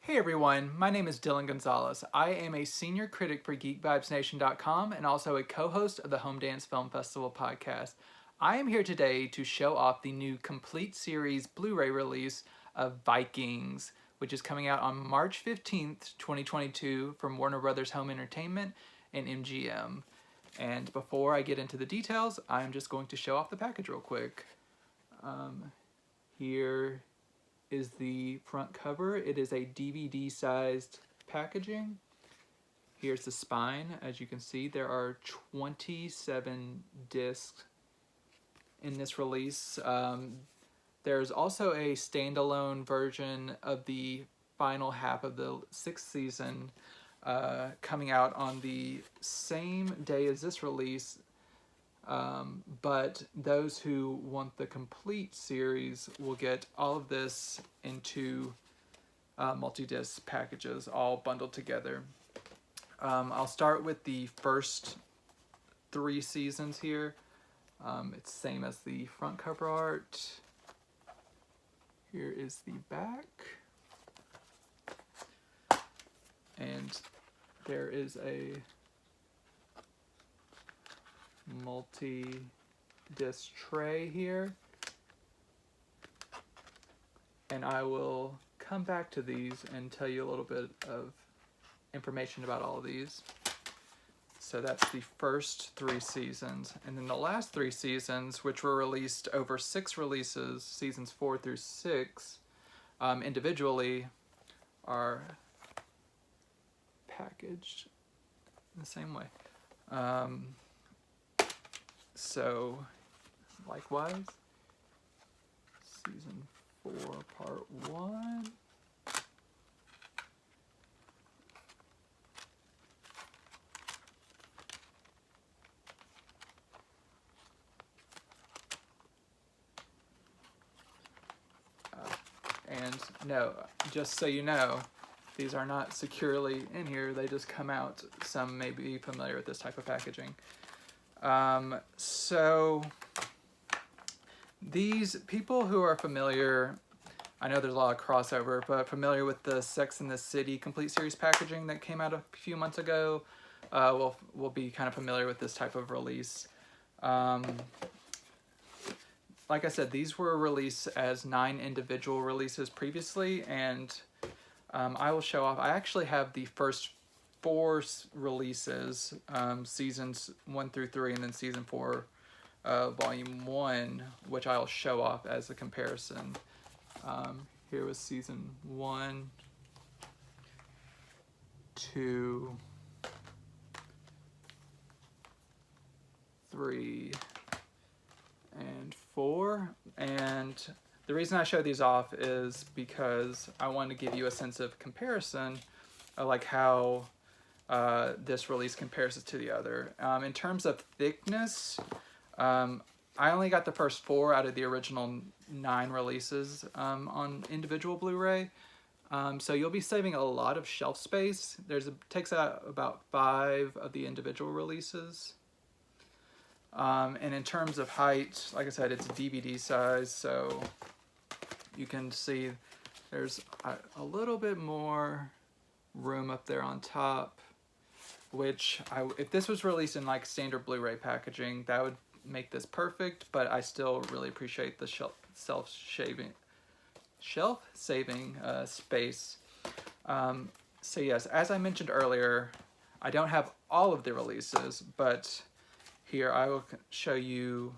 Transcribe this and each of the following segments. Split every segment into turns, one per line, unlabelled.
Hey everyone, my name is Dillon Gonzalez. I am a senior critic for GeekVibesNation.com and also a co-host of the Home Dance Film Festival podcast. I am here today to show off the new complete series Blu-ray release of Vikings, which is coming out on March 15th, 2022 from Warner Brothers Home Entertainment and MGM. And before I get into the details, I'm just going to show off the package real quick. Here is the front cover. It is a DVD sized packaging. Here's the spine. As you can see, there are 27 discs in this release. There's also a standalone version of the final half of the 6th season coming out on the same day as this release. But those who want the complete series will get all of this into multi-disc packages, all bundled together. I'll start with the first 3 seasons here. It's the same as the front cover art. Here is the back. And there is a multi-disc tray here, and I will come back to these and tell you a little bit of information about all of these. So that's the first 3 seasons, and then the last 3 seasons, which were released over 6 releases, seasons 4 through 6, individually, are packaged in the same way. So, likewise, season 4, part 1. And no, just so you know, these are not securely in here. They just come out. Some may be familiar with this type of packaging. So these people who are familiar, I know there's a lot of crossover, but familiar with the Sex and the City complete series packaging that came out a few months ago, will be kind of familiar with this type of release. Like I said, these were released as 9 individual releases previously, and I will show off. I actually have the first 4 releases, seasons 1 through 3, and then season 4, volume 1, which I'll show off as a comparison. Here was season 1, 2, 3, and 4. And the reason I show these off is because I want to give you a sense of comparison of like how this release compares it to the other. In terms of thickness, I only got the first 4 out of the original 9 releases on individual Blu-ray. So you'll be saving a lot of shelf space. Takes out about 5 of the individual releases. And in terms of height, like I said, it's DVD size, so you can see there's a little bit more room up there on top, which if this was released in like standard Blu-ray packaging, that would make this perfect, but I still really appreciate the shelf-saving space. So yes, as I mentioned earlier, I don't have all of the releases, but here I will show you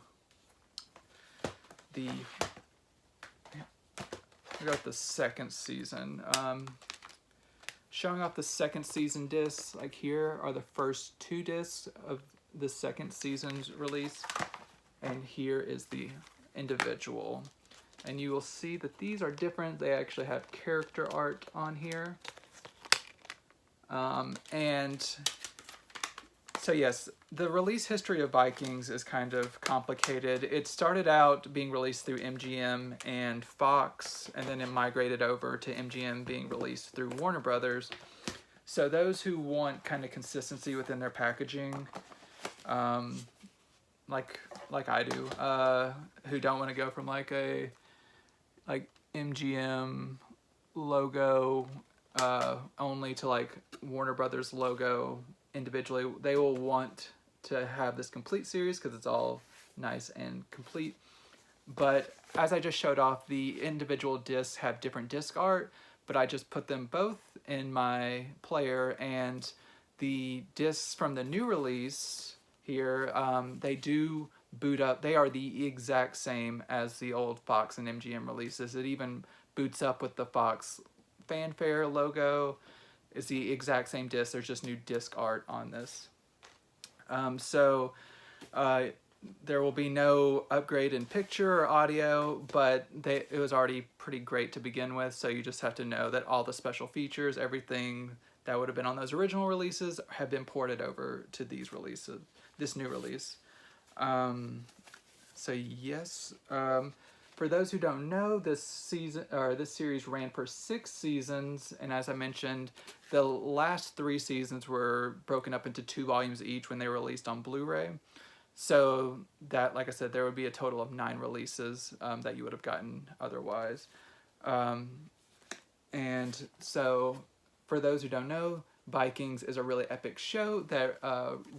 I got the 2nd season. Showing off the 2nd season discs, like here are the first 2 discs of the 2nd season's release, and here is the individual. And you will see that these are different. They actually have character art on here. And so yes, the release history of Vikings is kind of complicated. It started out being released through MGM and Fox, and then it migrated over to MGM being released through Warner Brothers. So those who want kind of consistency within their packaging, like I do, who don't want to go from like MGM logo only to like Warner Brothers logo individually. They will want to have this complete series because it's all nice and complete. But as I just showed off, the individual discs have different disc art, but I just put them both in my player, and the discs from the new release here, they do boot up. They are the exact same as the old Fox and MGM releases. It even boots up with the Fox fanfare logo. It's the exact same disc. There's just new disc art on this. There will be no upgrade in picture or audio, but it was already pretty great to begin with, so you just have to know that all the special features, everything that would have been on those original releases, have been ported over to these releases, this new release. So yes, for those who don't know, this series ran for 6 seasons, and as I mentioned, the last 3 seasons were broken up into 2 volumes each when they were released on Blu-ray. So that, like I said, there would be a total of 9 releases that you would have gotten otherwise. And so for those who don't know, Vikings is a really epic show that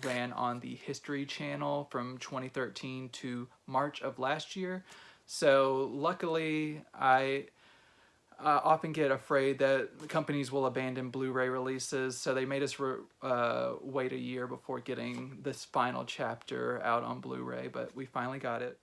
ran on the History Channel from 2013 to March of last year. So luckily, I often get afraid that companies will abandon Blu-ray releases, so they made us wait a year before getting this final chapter out on Blu-ray, but we finally got it.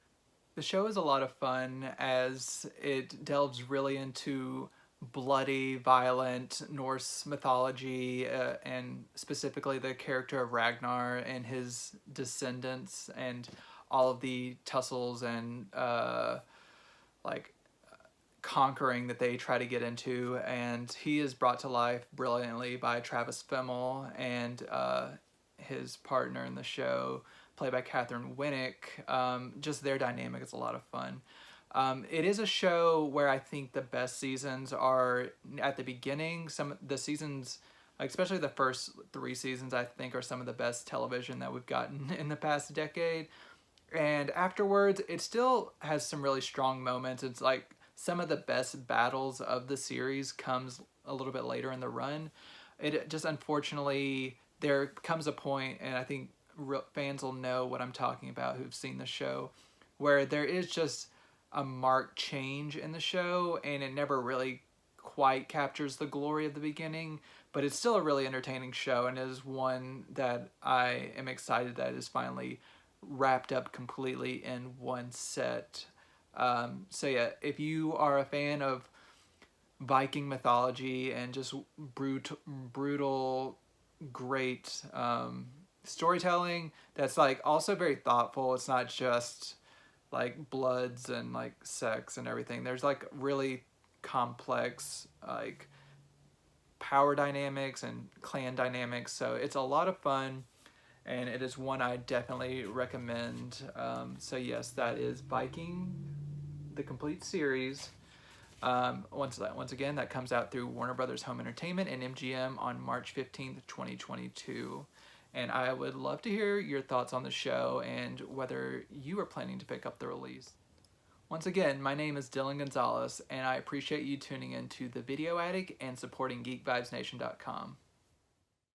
The show is a lot of fun as it delves really into bloody, violent Norse mythology, and specifically the character of Ragnar and his descendants, and all of the tussles and conquering that they try to get into, and he is brought to life brilliantly by Travis Fimmel and his partner in the show, played by Catherine Winnick. Just their dynamic is a lot of fun. It is a show where I think the best seasons are at the beginning. Some of the seasons, especially the first 3 seasons, I think are some of the best television that we've gotten in the past decade. And afterwards, it still has some really strong moments. It's like some of the best battles of the series comes a little bit later in the run. It just, unfortunately, there comes a point, and I think fans will know what I'm talking about who've seen the show, where there is just a marked change in the show, and it never really quite captures the glory of the beginning, but it's still a really entertaining show, and it is one that I am excited that is finally wrapped up completely in one set. So yeah, if you are a fan of Viking mythology and just brutal, great storytelling that's like also very thoughtful, it's not just like bloods and like sex and everything. There's like really complex like power dynamics and clan dynamics, so it's a lot of fun, and it is one I definitely recommend. So yes, that is Viking, the complete series. Once again, that comes out through Warner Brothers Home Entertainment and MGM on March 15th, 2022. And I would love to hear your thoughts on the show and whether you are planning to pick up the release. Once again, my name is Dillon Gonzalez, and I appreciate you tuning in to The Video Attic and supporting GeekVibesNation.com.